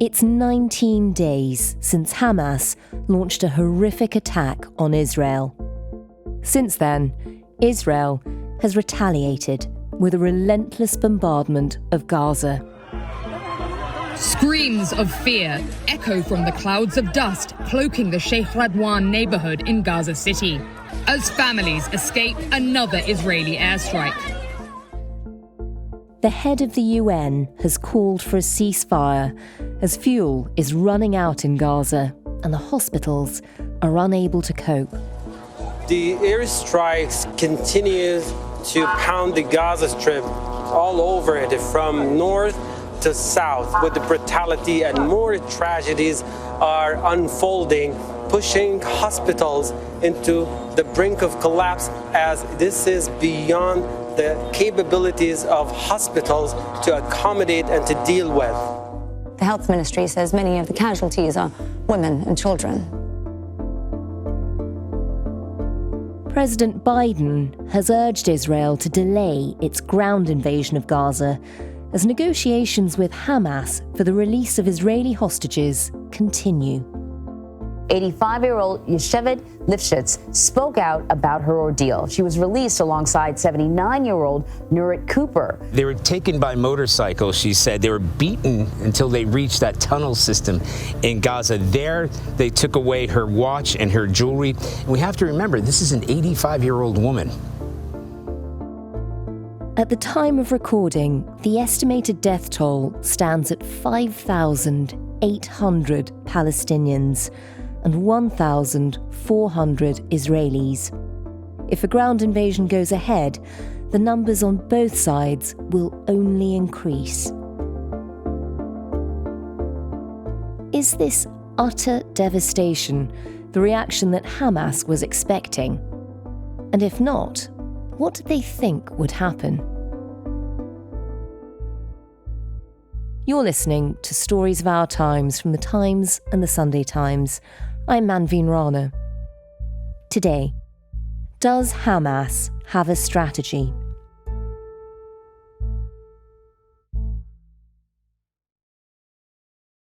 It's 19 days since Hamas launched a horrific attack on Israel. Since then, Israel has retaliated with a relentless bombardment of Gaza. Screams of fear echo from the clouds of dust cloaking the Sheikh Radwan neighborhood in Gaza City as families escape another Israeli airstrike. The head of the UN has called for a ceasefire as fuel is running out in Gaza and the hospitals are unable to cope. The airstrikes continue to pound the Gaza Strip all over it, from north to south, with the brutality, and more tragedies are unfolding, pushing hospitals into the brink of collapse, as this is beyond the capabilities of hospitals to accommodate and to deal with. The health ministry says many of the casualties are women and children. President Biden has urged Israel to delay its ground invasion of Gaza as negotiations with Hamas for the release of Israeli hostages continue. 85-year-old Yeshevet Lifshitz spoke out about her ordeal. She was released alongside 79-year-old Nurit Cooper. They were taken by motorcycles, she said. They were beaten until they reached that tunnel system in Gaza. There, they took away her watch and her jewelry. And we have to remember, this is an 85-year-old woman. At the time of recording, the estimated death toll stands at 5,800 Palestinians and 1,400 Israelis. If a ground invasion goes ahead, the numbers on both sides will only increase. Is this utter devastation the reaction that Hamas was expecting? And if not, what did they think would happen? You're listening to Stories of Our Times from The Times and The Sunday Times. I'm Manveen Rana. Today, does Hamas have a strategy?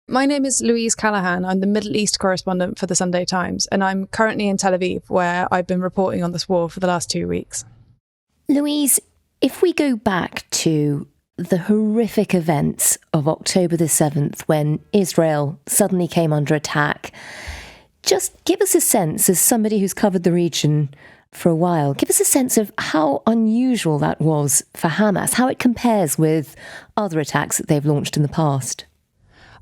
My name is Louise Callaghan. I'm the Middle East correspondent for The Sunday Times, and I'm currently in Tel Aviv, where I've been reporting on this war for the last 2 weeks. Louise, if we go back to the horrific events of October the 7th, when Israel suddenly came under attack, just give us a sense, as somebody who's covered the region for a while, give us a sense of how unusual that was for Hamas, how it compares with other attacks that they've launched in the past.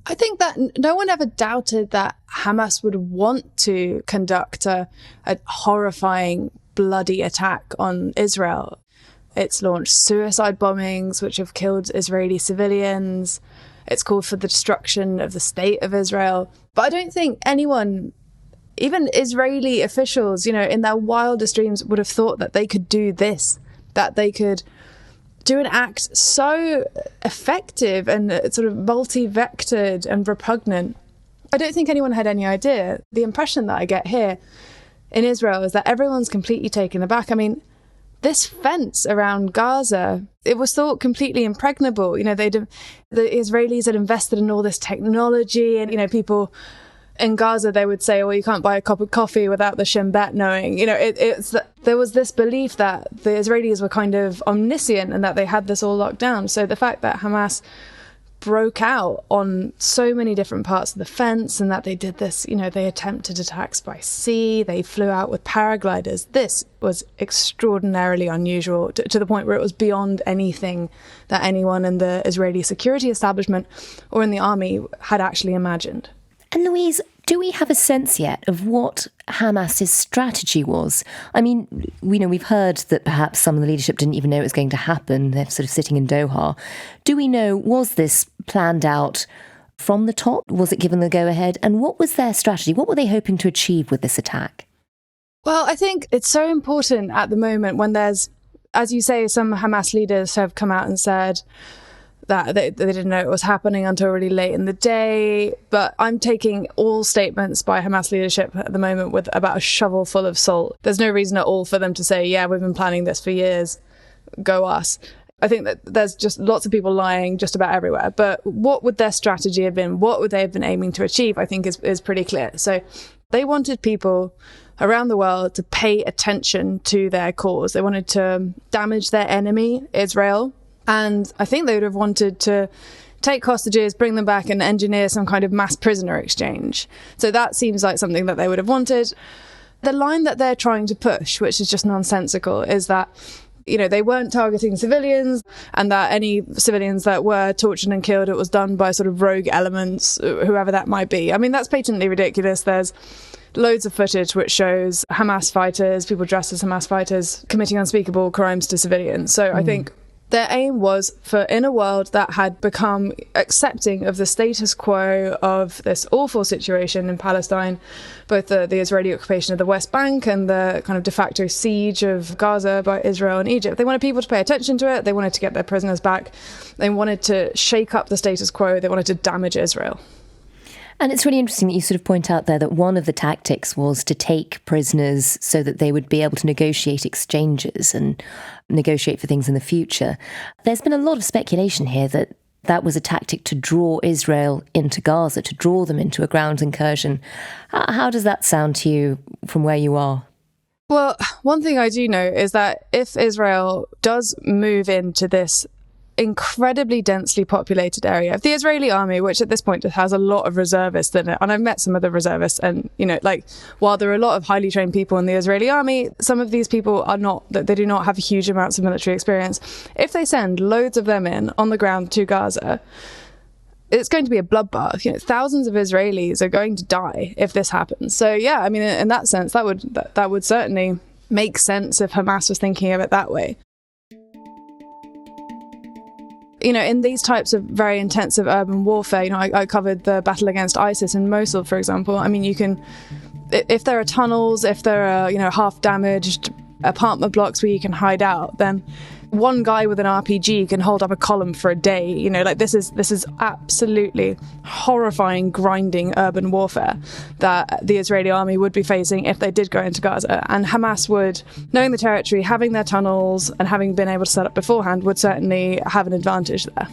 I think that no one ever doubted that Hamas would want to conduct a horrifying, bloody attack on Israel. It's launched suicide bombings, which have killed Israeli civilians. It's called for the destruction of the state of Israel. But I don't think anyone, even Israeli officials, in their wildest dreams would have thought that they could do this, that they could do an act so effective and sort of multi-vectored and repugnant. I don't think anyone had any idea. The impression that I get here in Israel is that everyone's completely taken aback. I mean, this fence around Gaza, it was thought completely impregnable. The Israelis had invested in all this technology, and, people in Gaza, they would say, well, you can't buy a cup of coffee without the Shin Bet knowing. There was this belief that the Israelis were kind of omniscient and that they had this all locked down. So the fact that Hamas broke out on so many different parts of the fence, and that they did this, they attempted attacks by sea, they flew out with paragliders. This was extraordinarily unusual to the point where it was beyond anything that anyone in the Israeli security establishment or in the army had actually imagined. And Louise, do we have a sense yet of what Hamas's strategy was? I mean, we've heard that perhaps some of the leadership didn't even know it was going to happen. They're sort of sitting in Doha. Do we know, was this planned out from the top? Was it given the go-ahead? And what was their strategy? What were they hoping to achieve with this attack? Well, I think it's so important at the moment when there's, as you say, some Hamas leaders have come out and said that they didn't know it was happening until really late in the day. But I'm taking all statements by Hamas leadership at the moment with about a shovel full of salt. There's no reason at all for them to say, yeah, we've been planning this for years. Go us. I think that there's just lots of people lying just about everywhere. But what would their strategy have been? What would they have been aiming to achieve? I think is pretty clear. So they wanted people around the world to pay attention to their cause. They wanted to damage their enemy, Israel. And I think they would have wanted to take hostages, bring them back, and engineer some kind of mass prisoner exchange. So that seems like something that they would have wanted. The line that they're trying to push, which is just nonsensical, is that, you know, they weren't targeting civilians, and that any civilians that were tortured and killed, it was done by sort of rogue elements, whoever that might be. I mean, that's patently ridiculous. There's loads of footage which shows Hamas fighters, people dressed as Hamas fighters, committing unspeakable crimes to civilians. So I think their aim was for, in a world that had become accepting of the status quo of this awful situation in Palestine, both the Israeli occupation of the West Bank and the kind of de facto siege of Gaza by Israel and Egypt. They wanted people to pay attention to it. They wanted to get their prisoners back. They wanted to shake up the status quo. They wanted to damage Israel. And it's really interesting that you sort of point out there that one of the tactics was to take prisoners so that they would be able to negotiate exchanges and negotiate for things in the future. There's been a lot of speculation here that that was a tactic to draw Israel into Gaza, to draw them into a ground incursion. How does that sound to you from where you are? Well, one thing I do know is that if Israel does move into this incredibly densely populated area, if the Israeli army, which at this point has a lot of reservists in it, and I've met some of the reservists, and, you know, like, while there are a lot of highly trained people in the Israeli army, some of these people are not, they do not have huge amounts of military experience. If they send loads of them in on the ground to Gaza, it's going to be a bloodbath. You know, thousands of Israelis are going to die if this happens. So yeah, I mean, in that sense, that would certainly make sense if Hamas was thinking of it that way. You know, in these types of very intensive urban warfare, you know, I covered the battle against ISIS in Mosul, for example. I mean, you can, if there are tunnels, if there are, you know, half-damaged apartment blocks where you can hide out, then one guy with an RPG can hold up a column for a day. You know, like, this is absolutely horrifying, grinding urban warfare that the Israeli army would be facing if they did go into Gaza. And Hamas would, knowing the territory, having their tunnels and having been able to set up beforehand, would certainly have an advantage there.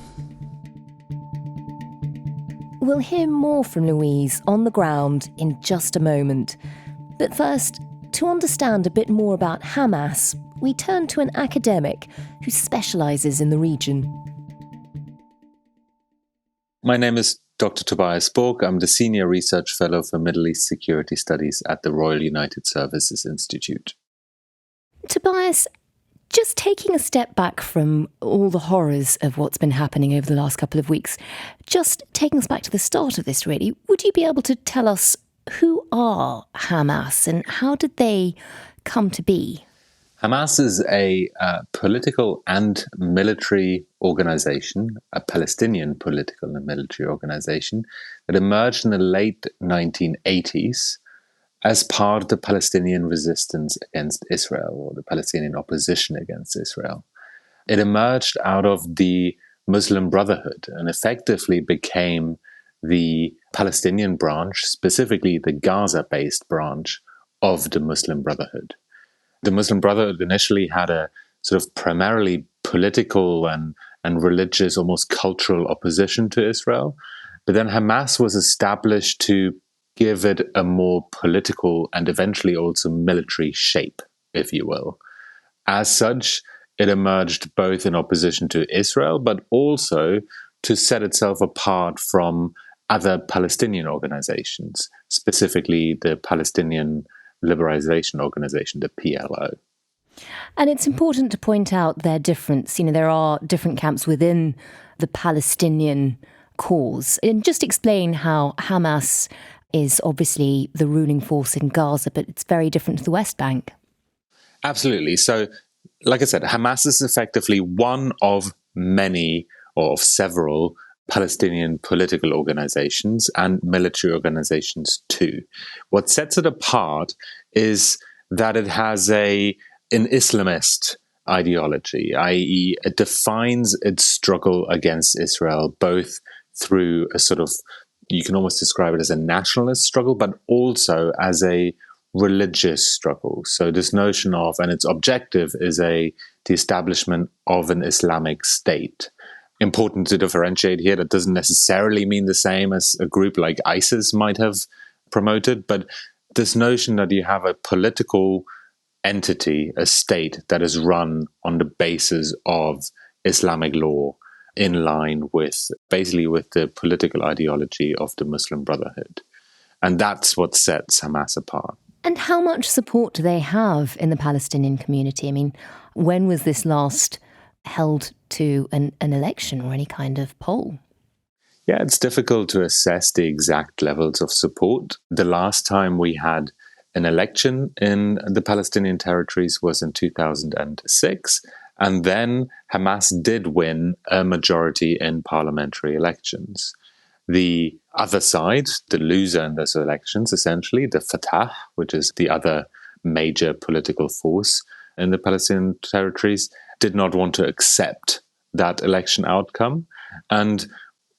We'll hear more from Louise on the ground in just a moment. But first, to understand a bit more about Hamas, we turn to an academic who specialises in the region. My name is Dr. Tobias Borck. I'm the Senior Research Fellow for Middle East Security Studies at the Royal United Services Institute. Tobias, just taking a step back from all the horrors of what's been happening over the last couple of weeks, just taking us back to the start of this, really, would you be able to tell us who are Hamas and how did they come to be? Hamas is a political and military organization, a Palestinian political and military organization that emerged in the late 1980s as part of the Palestinian resistance against Israel, or the Palestinian opposition against Israel. It emerged out of the Muslim Brotherhood and effectively became the Palestinian branch, specifically the Gaza-based branch of the Muslim Brotherhood. The Muslim Brotherhood initially had a sort of primarily political and religious, almost cultural opposition to Israel. But then Hamas was established to give it a more political and eventually also military shape, if you will. As such, it emerged both in opposition to Israel, but also to set itself apart from other Palestinian organizations, specifically the Palestinian Liberation Organization, the PLO. And it's important to point out their difference. You know, there are different camps within the Palestinian cause. And just explain how Hamas is obviously the ruling force in Gaza, but it's very different to the West Bank. Absolutely. So, like I said, Hamas is effectively one of many, or of several, Palestinian political organizations and military organizations too. What sets it apart is that it has an Islamist ideology, i.e. it defines its struggle against Israel both through a sort of, you can almost describe it as a nationalist struggle, but also as a religious struggle. So this notion of, and its objective is the the establishment of an Islamic state. Important to differentiate here, that doesn't necessarily mean the same as a group like ISIS might have promoted, but this notion that you have a political entity, a state that is run on the basis of Islamic law in line with basically with the political ideology of the Muslim Brotherhood. And that's what sets Hamas apart. And how much support do they have in the Palestinian community? I mean, when was this last held to an election or any kind of poll? Yeah, it's difficult to assess the exact levels of support. The last time we had an election in the Palestinian territories was in 2006. And then Hamas did win a majority in parliamentary elections. The other side, the loser in those elections, essentially, the Fatah, which is the other major political force in the Palestinian territories, did not want to accept that election outcome. And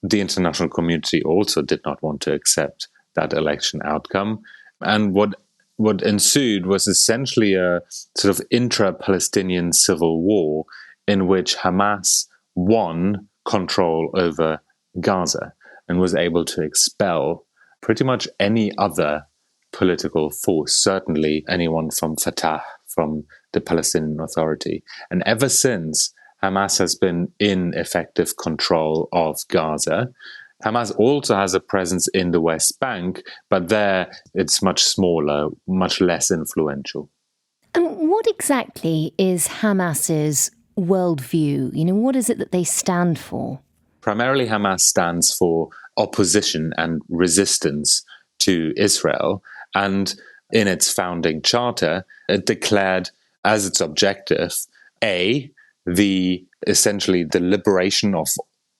the international community also did not want to accept that election outcome. And what ensued was essentially a sort of intra-Palestinian civil war in which Hamas won control over Gaza and was able to expel pretty much any other political force, certainly anyone from Fatah, from the Palestinian Authority. And ever since, Hamas has been in effective control of Gaza. Hamas also has a presence in the West Bank, but there it's much smaller, much less influential. And what exactly is Hamas's worldview? You know, what is it that they stand for? Primarily, Hamas stands for opposition and resistance to Israel. And in its founding charter, it declared as its objective, essentially the liberation of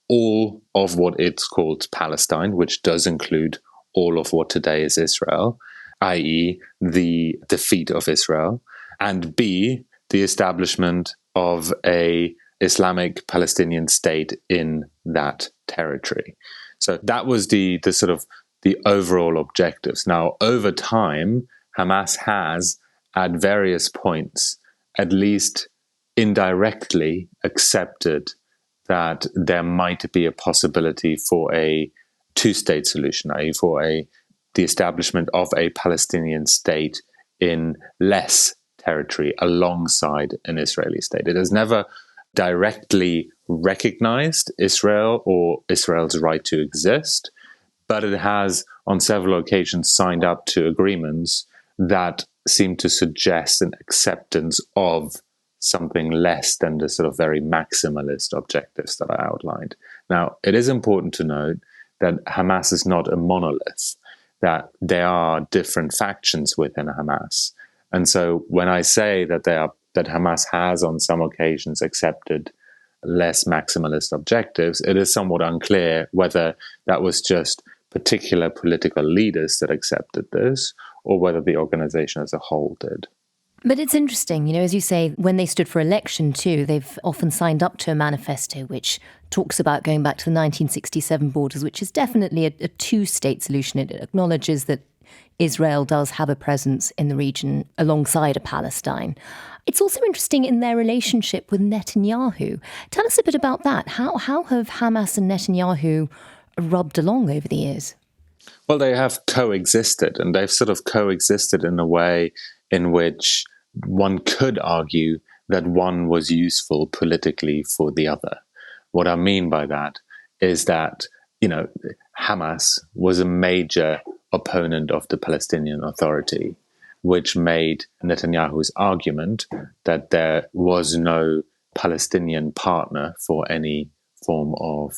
all of what it's called Palestine, which does include all of what today is Israel, i.e. the defeat of Israel, and B, the establishment of a Islamic Palestinian state in that territory. So that was the sort of the overall objectives. Now, over time, Hamas has, at various points, at least indirectly accepted that there might be a possibility for a two-state solution, i.e. for the establishment of a Palestinian state in less territory alongside an Israeli state. It has never directly recognized Israel or Israel's right to exist, but it has on several occasions signed up to agreements that seem to suggest an acceptance of something less than the sort of very maximalist objectives that I outlined. Now, it is important to note that Hamas is not a monolith, that there are different factions within Hamas. And so when I say that Hamas has on some occasions accepted less maximalist objectives, it is somewhat unclear whether that was just particular political leaders that accepted this or whether the organization as a whole did. But it's interesting, you know, as you say, when they stood for election too, they've often signed up to a manifesto which talks about going back to the 1967 borders, which is definitely a two-state solution. It acknowledges that Israel does have a presence in the region alongside a Palestine. It's also interesting in their relationship with Netanyahu. Tell us a bit about that. How have Hamas and Netanyahu rubbed along over the years? Well, they have coexisted, and they've sort of coexisted in a way in which one could argue that one was useful politically for the other. What I mean by that is that, you know, Hamas was a major opponent of the Palestinian Authority, which made Netanyahu's argument that there was no Palestinian partner for any form of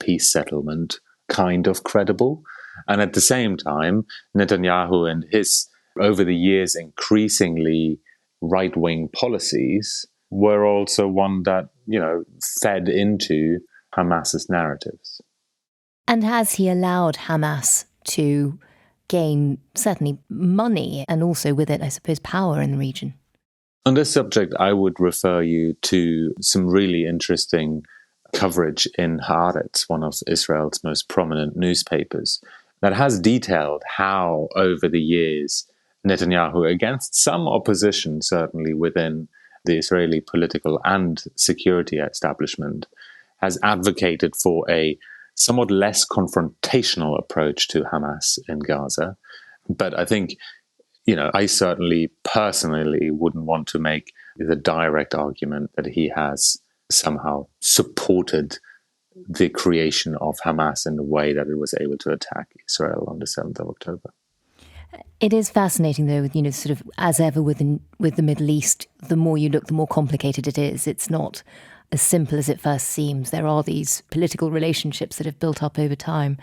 peace settlement kind of credible. And at the same time, Netanyahu and his, over the years, increasingly right-wing policies were also one that, you know, fed into Hamas's narratives. And has he allowed Hamas to gain certainly money and also with it, I suppose, power in the region? On this subject, I would refer you to some really interesting coverage in Haaretz, one of Israel's most prominent newspapers, that has detailed how, over the years, Netanyahu, against some opposition, certainly within the Israeli political and security establishment, has advocated for a somewhat less confrontational approach to Hamas in Gaza. But I think, I certainly personally wouldn't want to make the direct argument that he has somehow supported the creation of Hamas in the way that it was able to attack Israel on the 7th of October. It is fascinating, though, sort of as ever with the Middle East, the more you look, the more complicated it is. It's not as simple as it first seems. There are these political relationships that have built up over time.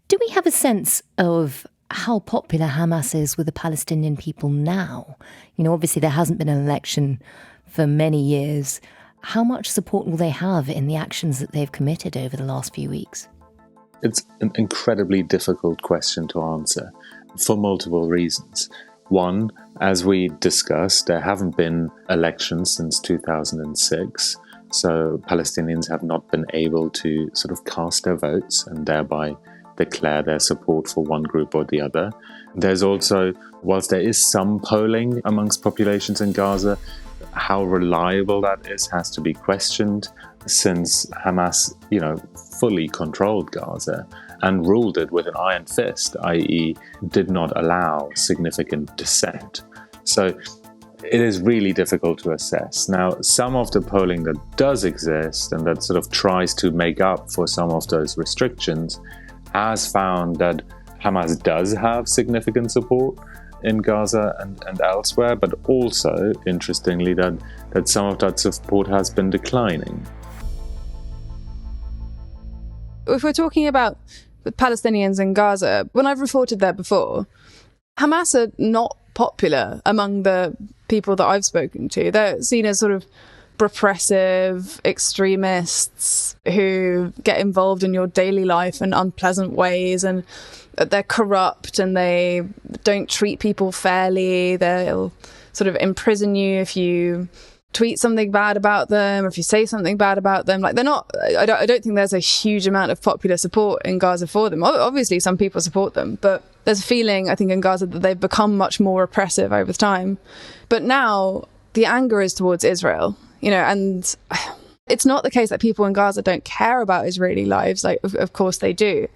Do we have a sense of how popular Hamas is with the Palestinian people now? Obviously there hasn't been an election for many years. How much support will they have in the actions that they've committed over the last few weeks? It's an incredibly difficult question to answer for multiple reasons. One, as we discussed, there haven't been elections since 2006. So Palestinians have not been able to sort of cast their votes and thereby declare their support for one group or the other. There's also, whilst there is some polling amongst populations in Gaza, how reliable that is has to be questioned, since Hamas, fully controlled Gaza and ruled it with an iron fist, i.e. did not allow significant dissent. So it is really difficult to assess. Now, some of the polling that does exist and that sort of tries to make up for some of those restrictions has found that Hamas does have significant support in Gaza and elsewhere, but also, interestingly, that some of that support has been declining. If we're talking about the Palestinians in Gaza, when I've reported there before, Hamas are not popular among the people that I've spoken to. They're seen as sort of repressive extremists who get involved in your daily life in unpleasant ways, and they're corrupt and they don't treat people fairly. They'll sort of imprison you if you tweet something bad about them, or if you say something bad about them. Like, they're not, I don't think there's a huge amount of popular support in Gaza for them. Obviously some people support them, but there's a feeling, I think, in Gaza that they've become much more repressive over time. But now the anger is towards Israel, and it's not the case that people in Gaza don't care about Israeli lives. Like, of course they do.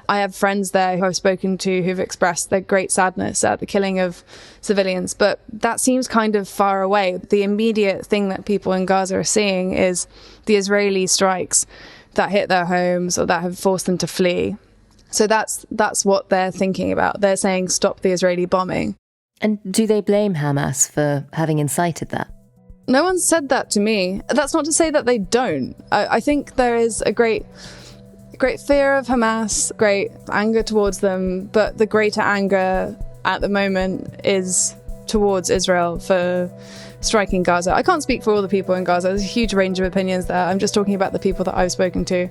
I have friends there who I've spoken to who've expressed their great sadness at the killing of civilians, but that seems kind of far away. The immediate thing that people in Gaza are seeing is the Israeli strikes that hit their homes or that have forced them to flee. So that's what they're thinking about. They're saying, stop the Israeli bombing. And do they blame Hamas for having incited that? No one said that to me. That's not to say that they don't. I think there is a great fear of Hamas, great anger towards them, but the greater anger at the moment is towards Israel for striking Gaza. I can't speak for all the people in Gaza. There's a huge range of opinions there. I'm just talking about the people that I've spoken to.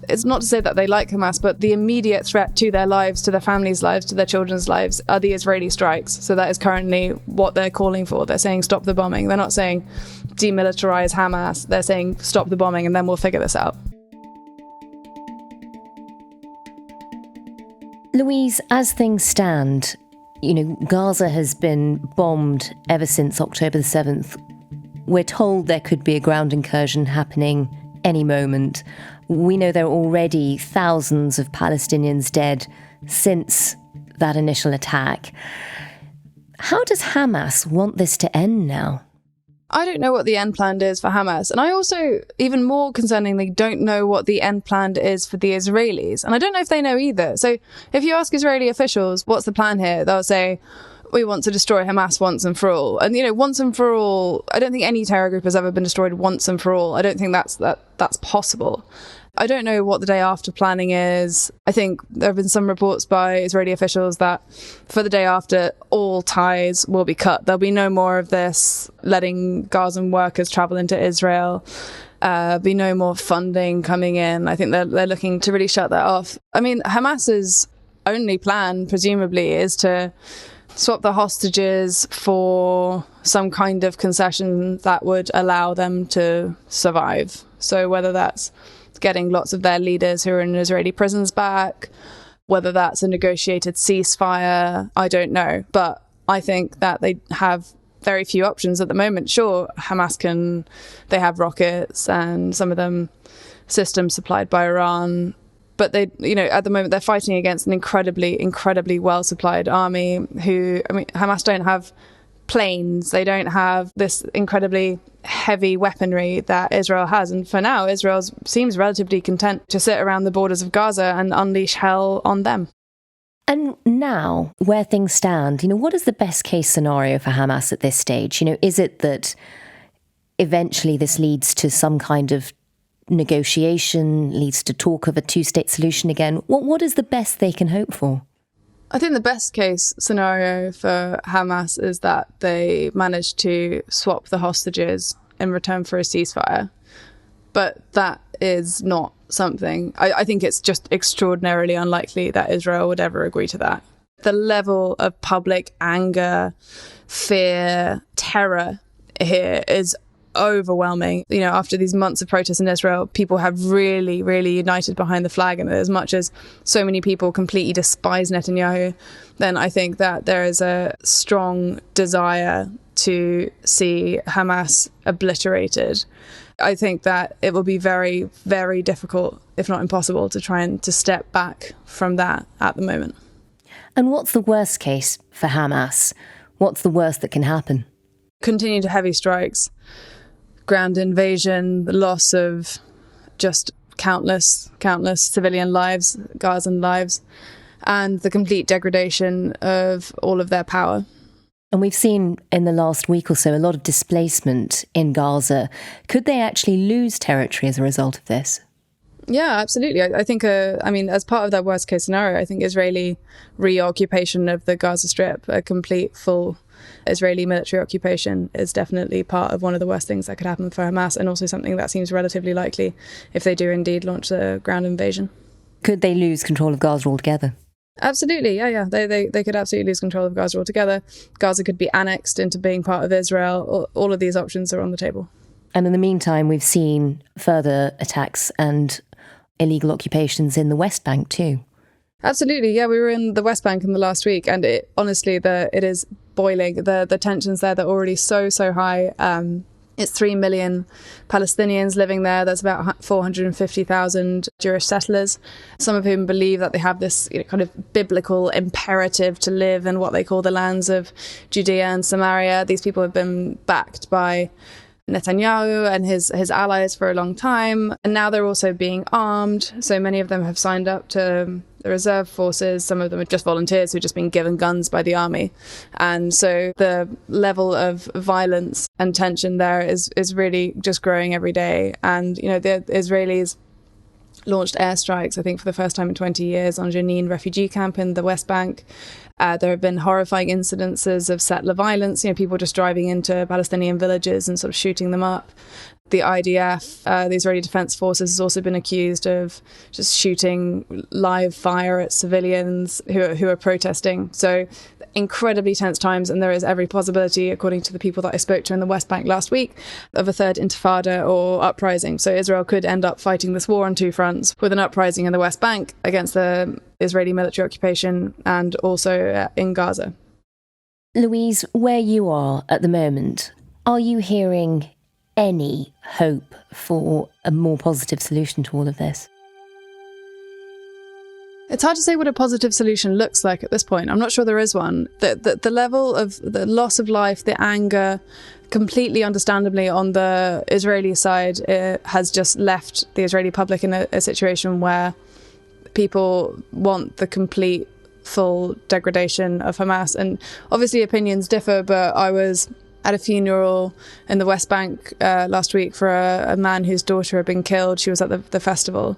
It's not to say that they like Hamas, but the immediate threat to their lives, to their families' lives, to their children's lives are the Israeli strikes. So that is currently what they're calling for. They're saying stop the bombing. They're not saying demilitarize Hamas. They're saying stop the bombing and then we'll figure this out. Louise, as things stand, Gaza has been bombed ever since October the 7th. We're told there could be a ground incursion happening any moment. We know there are already thousands of Palestinians dead since that initial attack. How does Hamas want this to end now? I don't know what the end plan is for Hamas. And I also, even more concerningly, don't know what the end plan is for the Israelis. And I don't know if they know either. So if you ask Israeli officials, what's the plan here? They'll say, we want to destroy Hamas once and for all. And, once and for all, I don't think any terror group has ever been destroyed once and for all. I don't think that's possible. I don't know what the day after planning is. I think there have been some reports by Israeli officials that for the day after, all ties will be cut. There'll be no more of this letting Gazan workers travel into Israel. Be no more funding coming in. I think they're looking to really shut that off. I mean, Hamas's only plan, presumably, is to swap the hostages for some kind of concession that would allow them to survive. So whether that's getting lots of their leaders who are in Israeli prisons back, whether that's a negotiated ceasefire, I don't know. But I think that they have very few options at the moment. Sure, Hamas they have rockets and some of them systems supplied by Iran, but they, at the moment they're fighting against an incredibly well-supplied army Hamas don't have planes, they don't have this incredibly heavy weaponry that Israel has. And for now, Israel seems relatively content to sit around the borders of Gaza and unleash hell on them. And now, where things stand, what is the best case scenario for Hamas at this stage? Is it that eventually this leads to some kind of negotiation, leads to talk of a two-state solution again? What is the best they can hope for? I think the best case scenario for Hamas is that they manage to swap the hostages in return for a ceasefire. But that is not something, I think it's just extraordinarily unlikely that Israel would ever agree to that. The level of public anger, fear, terror here is overwhelming. After these months of protests in Israel, people have really, really united behind the flag. And as much as so many people completely despise Netanyahu, then I think that there is a strong desire to see Hamas obliterated. I think that it will be very, very difficult, if not impossible, to try and to step back from that at the moment. And what's the worst case for Hamas? What's the worst that can happen? Continued heavy strikes, ground invasion, the loss of just countless civilian lives, Gazan lives, and the complete degradation of all of their power. And we've seen in the last week or so a lot of displacement in Gaza. Could they actually lose territory as a result of this? Yeah, absolutely. I think, as part of that worst case scenario, I think Israeli reoccupation of the Gaza Strip, a complete full Israeli military occupation, is definitely part of one of the worst things that could happen for Hamas, and also something that seems relatively likely if they do indeed launch the ground invasion. Could they lose control of Gaza altogether? Absolutely, yeah. They could absolutely lose control of Gaza altogether. Gaza could be annexed into being part of Israel. All of these options are on the table. And in the meantime, we've seen further attacks and illegal occupations in the West Bank too. Absolutely, yeah. We were in the West Bank in the last week, and it is boiling. The tensions there, they're already so high. It's 3 million Palestinians living there. There's about 450,000 Jewish settlers, some of whom believe that they have this kind of biblical imperative to live in what they call the lands of Judea and Samaria. These people have been backed by Netanyahu and his allies for a long time, and now they're also being armed. So many of them have signed up to the reserve forces. Some of them are just volunteers who've just been given guns by the army. And so the level of violence and tension there is really just growing every day. And the Israelis launched airstrikes, I think for the first time in 20 years, on Jenin refugee camp in the West Bank. There have been horrifying incidences of settler violence, people just driving into Palestinian villages and sort of shooting them up. The IDF, the Israeli Defense Forces, has also been accused of just shooting live fire at civilians who are protesting. So incredibly tense times, and there is every possibility, according to the people that I spoke to in the West Bank last week, of a third intifada or uprising. So Israel could end up fighting this war on two fronts, with an uprising in the West Bank against the Israeli military occupation and also in Gaza. Louise, where you are at the moment, are you hearing any hope for a more positive solution to all of this? It's hard to say what a positive solution looks like at this point. I'm not sure there is one. The level of the loss of life, the anger, completely understandably on the Israeli side, has just left the Israeli public in a situation where people want the complete, full degradation of Hamas. And obviously opinions differ, but I was at a funeral in the West Bank last week for a man whose daughter had been killed. She was at the festival,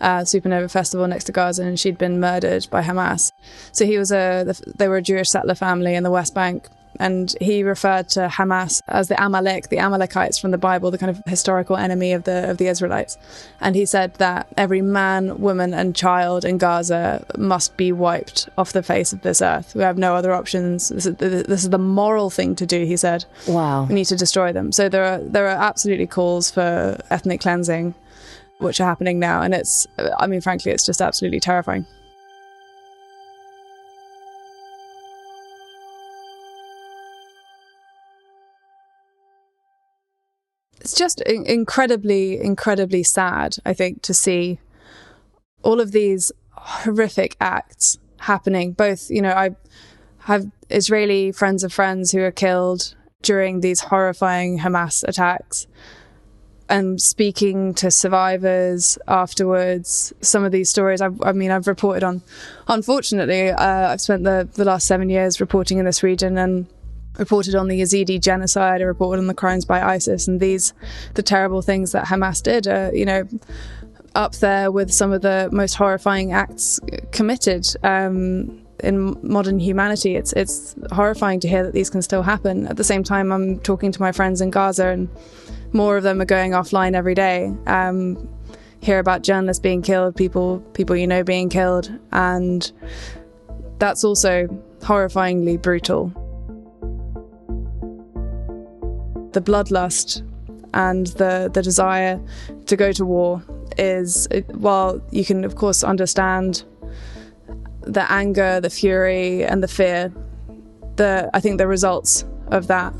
Supernova Festival next to Gaza, and she'd been murdered by Hamas. So he was they were a Jewish settler family in the West Bank, and he referred to Hamas as the Amalekites from the Bible, the kind of historical enemy of the Israelites. And he said that every man, woman and child in Gaza must be wiped off the face of this earth. We have no other options. This is the moral thing to do, he said. Wow. We need to destroy them. So there are absolutely calls for ethnic cleansing, which are happening now. And frankly, it's just absolutely terrifying. It's just incredibly, incredibly sad, I think, to see all of these horrific acts happening. Both, I have Israeli friends of friends who are killed during these horrifying Hamas attacks, and speaking to survivors afterwards. Some of these stories, I've reported on. Unfortunately, I've spent the last 7 years reporting in this region and reported on the Yazidi genocide, I reported on the crimes by ISIS, and the terrible things that Hamas did are, up there with some of the most horrifying acts committed in modern humanity. It's horrifying to hear that these can still happen. At the same time, I'm talking to my friends in Gaza, and more of them are going offline every day. Hear about journalists being killed, people being killed, and that's also horrifyingly brutal. The bloodlust and the desire to go to war is, while you can of course understand the anger, the fury and the fear, I think the results of that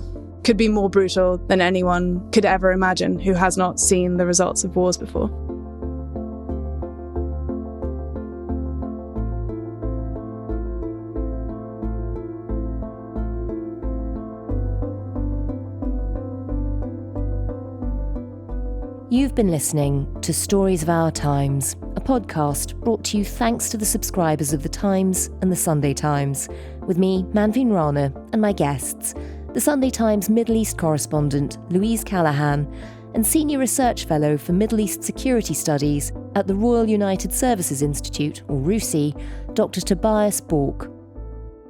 could be more brutal than anyone could ever imagine who has not seen the results of wars before. You've been listening to Stories of Our Times, a podcast brought to you thanks to the subscribers of The Times and The Sunday Times, with me, Manveen Rana, and my guests, the Sunday Times Middle East correspondent Louise Callaghan and Senior Research Fellow for Middle East Security Studies at the Royal United Services Institute, or RUSI, Dr. Tobias Borck.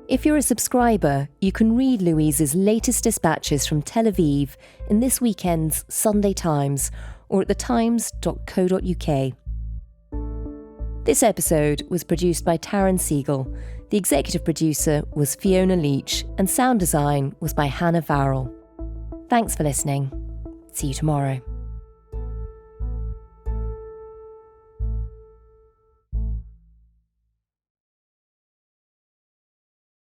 If you're a subscriber, you can read Louise's latest dispatches from Tel Aviv in this weekend's Sunday Times, or at thetimes.co.uk. This episode was produced by Taryn Siegel. The executive producer was Fiona Leach, and sound design was by Hannah Farrell. Thanks for listening. See you tomorrow.